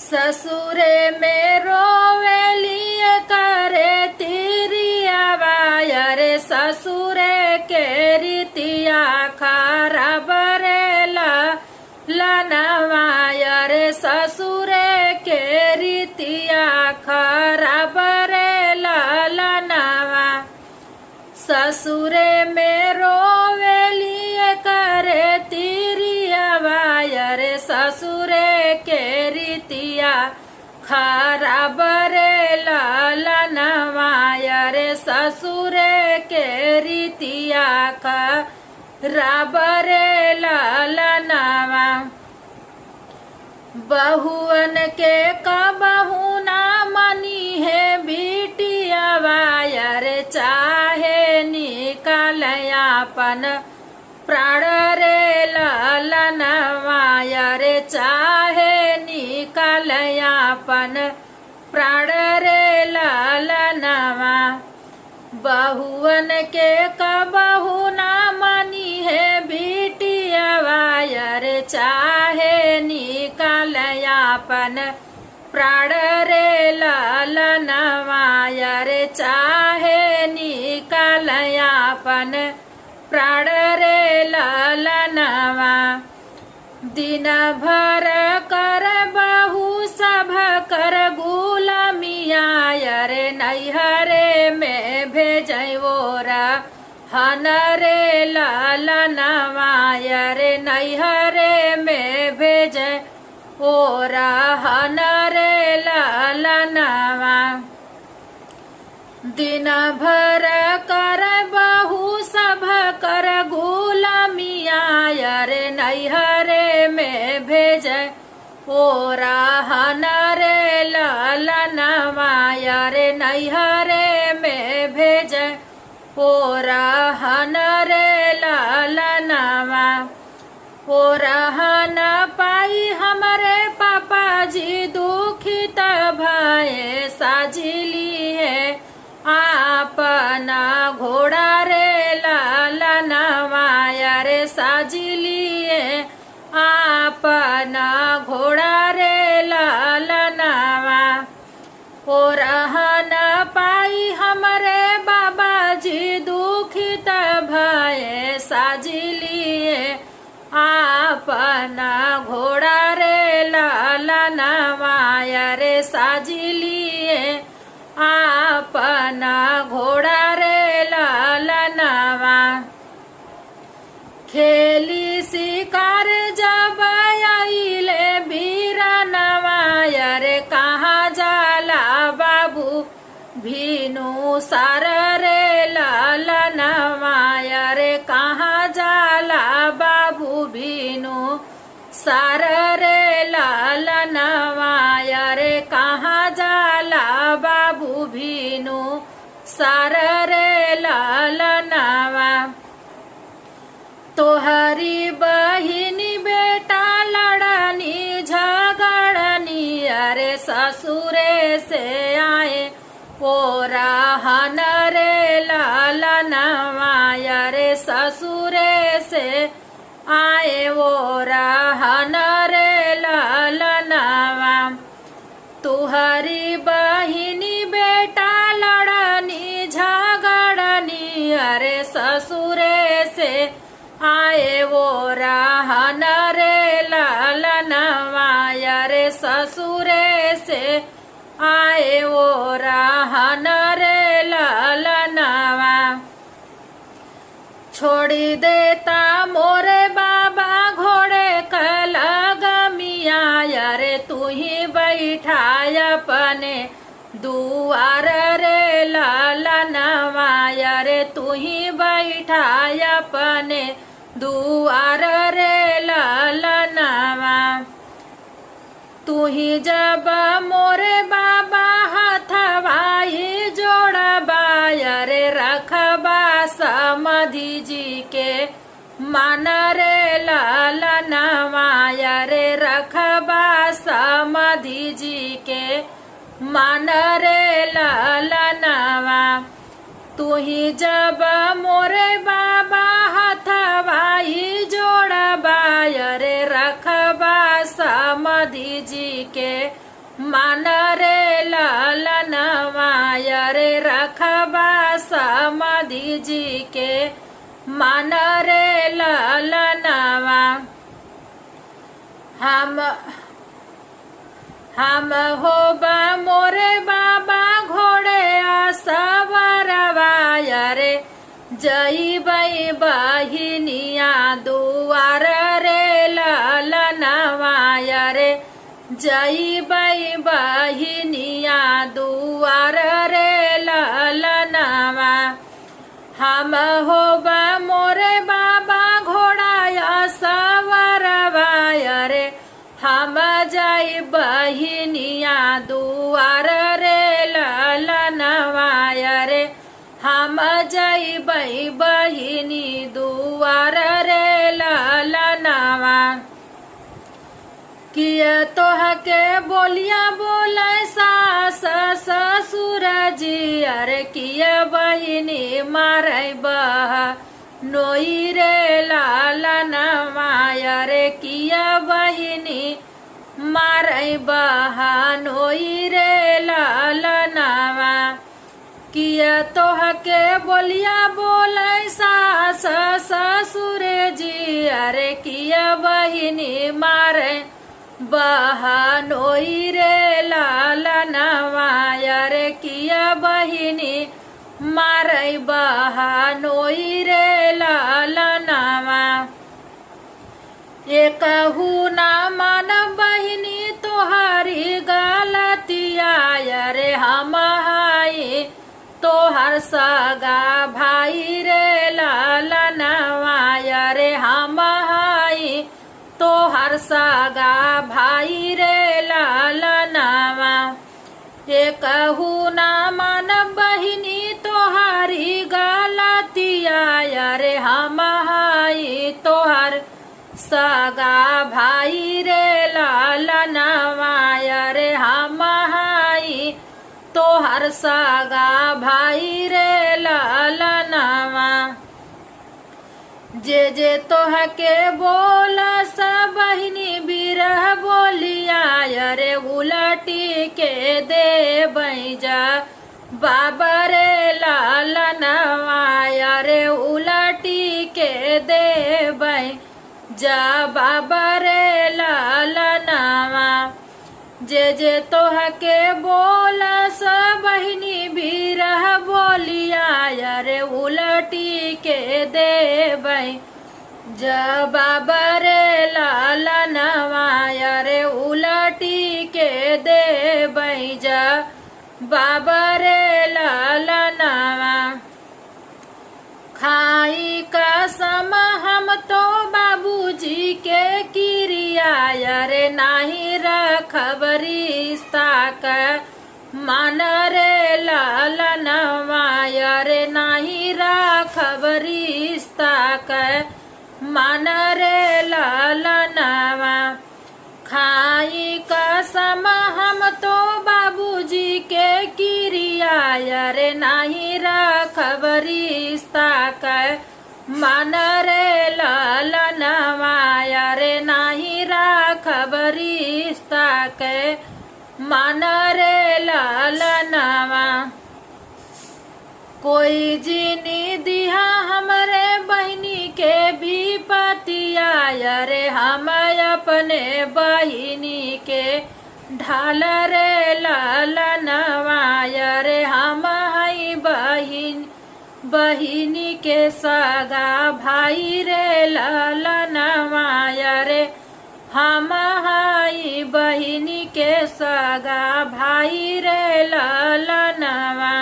ससुरे में रोवेलिए करे तिरियावा रे ससुरे के रीतिया खराब रे लनवा रे ससुरे के रीतिया खराब रे लनवा ससुरे में रोवेलिए करे तिरियावा रे ससुरे के रीतिया खराब रे लनवा रे ससुरे के रीतिया खराब रे लनवा बहुअन के कबहू ना मनी है बिटियावा रे चाहे निकालयापन प्राण रे लनवा रे चाहे निकालयापन प्राण रे लनवा बहुअन के कबहू ना मनी है बिटियावा रे चाहे निकालयापन प्राण रे लनवा रे चाहे निकालयापन प्राण रे लनवा दिन भर कर बहु सब कर गुलामिया रे नैहरे में भेजोरा हन रे लनवा रे नैहरे में भेज ओरा हन रे लनवा दिन भर कर बहु सब कर गुलामिया रे नैहरे में भेज ओरा हन रे लनवा रे नैहरे में भेज ओरा हन रे लनवा ओरा हन पाई हमरे पापा जी दुखित भये साजिली है आपना घोड़ा रे लनवा रे साजिली है आपना घोड़ा रे लनवा ओरहन पाई हमरे बाबा जी दुखित भये साजिलिए आपना घोड़ा रे लनवा रे साजिलिए आपना घोड़ा रे लनवा खेली शिकार जब आइले बीरनवा रे कहाँ जाला बाबू भीनु सार रे लनवा रे कहाँ जाला बाबू भीनु सार रे लनवा रे कहाँ जाला बाबू भीनु सार रे लनवा तोहरी बहिनी बेटा लड़नी झगड़नी अरे ससुरे से आए ओरा हन रे लनवा रे ससुरे से आए ओरा हन रे लनवा तुहरी बहिनी बेटा लड़नी झगड़नी अरे ससुरे से आए ओरा हन रे लनवा रे ससुरे से आए ओरा हन रे लनवा छोड़ी देता मोरे बाबा घोड़े कलगमिया रे तू ही बैठाय अपने दुआर रे लनवा रे तू ही बैठाय अपने दुआर रे लनवा तू ही जब मोरे बाबा हथवाई जोड़बा रे रखबा समधि जी के मान रे लनवा रे रखबा समधि जी के मान रे लनवा तू ही जब मोरे बाबा हथवाई जोड़बा रे रखबा समधि जी जी के मान रे लालनवा रे रखबा समाधि जी के मान रे लालनवा। हम होबा मोरे बाबा घोड़े सवारवा रे जईबै बहिनिया दुआर रे लालनवा रे जईबै बहिनिया दुआर रे लालनवा। हम होबा मोरे बाबा घोड़ा सवारवा रे हम जाई बहिनिया दुआर रे लालनवा रे हम जईबै बहिनी दुआर रे लालनवा। किया तोहके बोलिया बोले सास ससुर जी अरे किया बहिनी मारै बह नोई रे लालनवा रे किया बहिनी मारै बह नोई रे लालनवा। किया तोहके बोलिया बोले सास ससुर जी अरे किया बहिनी मारे बहनोई रे लालनवा रे किया बहिनी मारै बहनोई रे लालनवा। एकहू ना मान बहिनी तोहारी गलतिया रे हम हाई तोहर सगा भाई रे लालनवा रे हम हाई तोहर सगा भाई रे लालनवा। एकहू ना मान बहिनी तोहारी गलतिया रे हम हाई तोहर सगा भाई रे लालनवा रे हम हाई तोहर सगा भाई रे लालनवा। जे तोहके बोल सब बहिनी बिरह बोलिया रे उलटी के दे बैजा बाबा रे लालनवा रे उलटी के दे बैजा बाबा रे लालनवा। जे तोहके बोल सब बहिनी बिरह बोलिया रे उलटी के देबै जबाब रे लालनवा रे उलटी के देबै जबाब रे लालनवा। खाई कसम हम तो बाबूजी के किरिया रे नाही रखब रिश्ता का मान रे लालनवा रे नाही रखब रिश्ता का मान रे लालनवा। खाई कसम हम तो बाबूजी के किरिया रे नाही रखब रिश्ता का मान रे लालनवा रे नाही रखब रिश्ता के मान रे लालनवा। कोई जीनी दिहा हमरे बहिनी के भी पतिया रे हम अपने बहिनी के ढाल रे लालनवा रे हम हई बहिनी के सगा भाई रे लालनवा रे हम हई बहिनी के सगा भाई रे लालनवा।